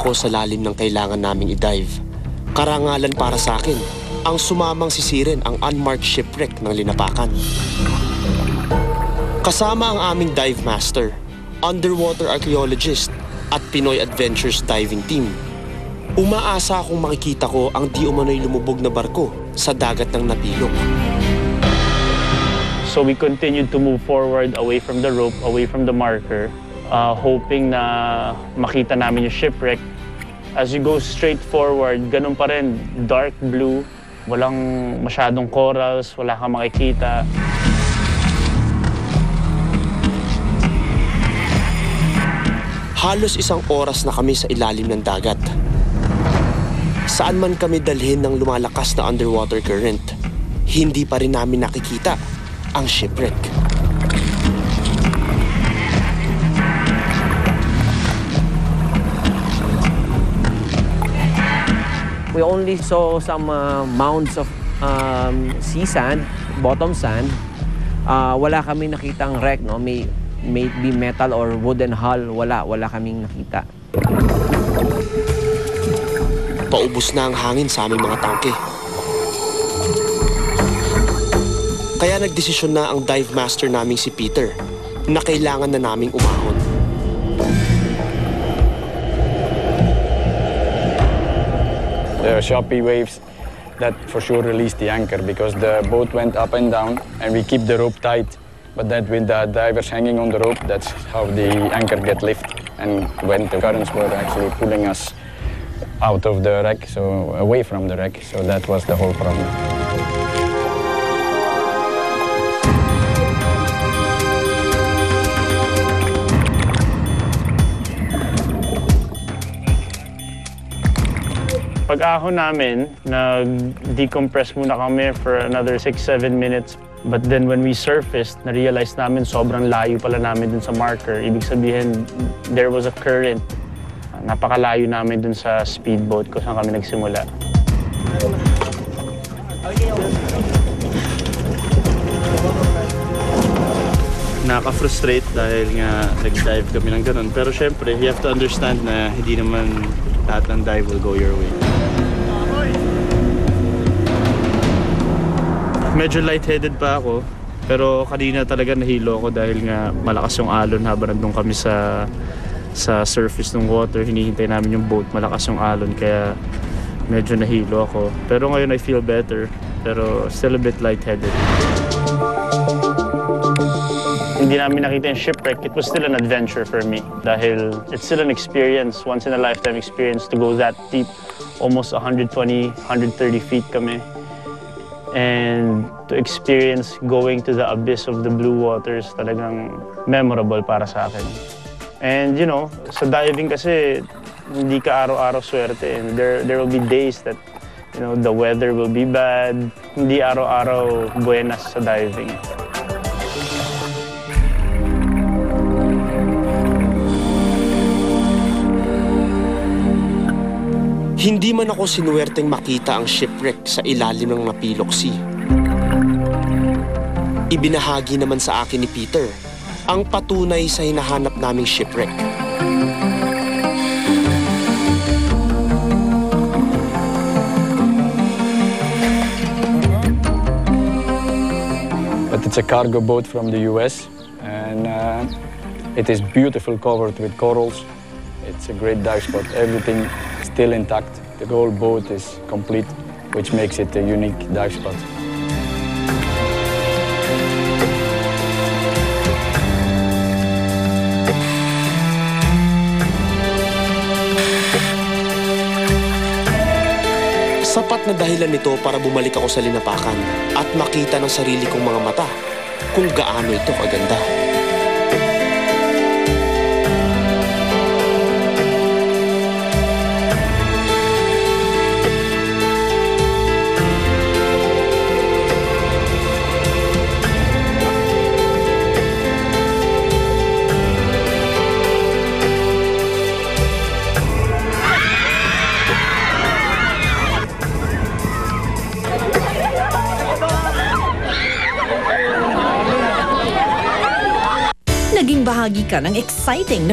ako sa lalim ng kailangan naming i-dive. Karangalan para sa akin, ang sumamang sisirin ang unmarked shipwreck ng linapakan. Kasama ang aming dive master, underwater archaeologist at Pinoy Adventures diving team. Umaasa akong makikita ko ang di umano'y lumubog na barko sa dagat ng Napilok. So we continued to move forward away from the rope, away from the marker, hoping na makita namin yung shipwreck. As you go straight forward, ganun pa rin, dark blue, walang masyadong corals, wala kang makikita. Halos isang oras na kami sa ilalim ng dagat. Saan man kami dalhin ng lumalakas na underwater current, hindi pa rin namin nakikita ang shipwreck. We only saw some mounds of sea sand, bottom sand. Wala kami nakitang wreck, no? May be metal or wooden hull. Wala kaming nakita. Paubos na ang hangin sa aming mga tangke. Kaya nagdesisyon na ang dive master naming si Peter na kailangan na naming umahon. The choppy waves that for sure released the anchor because the boat went up and down and we keep the rope tight. But then with the divers hanging on the rope, that's how the anchor get lifted. And when the currents were actually pulling us out of the wreck, so away from the wreck, so that was the whole problem. Pag-ahon namin, nag-decompress muna kami for another 6-7 minutes. But then when we surfaced, na-realize namin sobrang layo pala namin dun sa marker. Ibig sabihin, there was a current. Napakalayo namin dun sa speedboat kung saan kami nagsimula. Nakaka-frustrate dahil nga nag-dive kami ng ganun. Pero syempre, you have to understand na hindi naman lahat ng dive will go your way. Medyo lightheaded pa ako, pero kanina talaga nahilo ako dahil nga malakas yung alon habang nandun kami sa surface ng water. Hinihintay namin yung boat, malakas yung alon, kaya medyo nahilo ako. Pero ngayon I feel better, pero still a bit lightheaded. Hindi namin nakita yung shipwreck. It was still an adventure for me dahil it's still an experience, once in a lifetime experience to go that deep. Almost 120, 130 feet kami. And to experience going to the abyss of the blue waters, talagang memorable para sa akin. And you know, sa diving kasi, hindi ka araw-araw swerte. And there will be days that, you know, the weather will be bad. Hindi araw-araw buenas sa diving. Hindi man ako sinuwerteng makita ang shipwreck sa ilalim ng Napilok Sea. Ibinahagi naman sa akin ni Peter ang patunay sa hinahanap naming shipwreck. But it's a cargo boat from the US and it is beautiful, covered with corals. It's a great dive spot. Everything still intact. The whole boat is complete, which makes it a unique dive spot. Sapat na dahilan nito para bumalik ako sa linapakan at makita ng sarili kong mga mata kung gaano ito kaganda. Naging bahagi ka ng exciting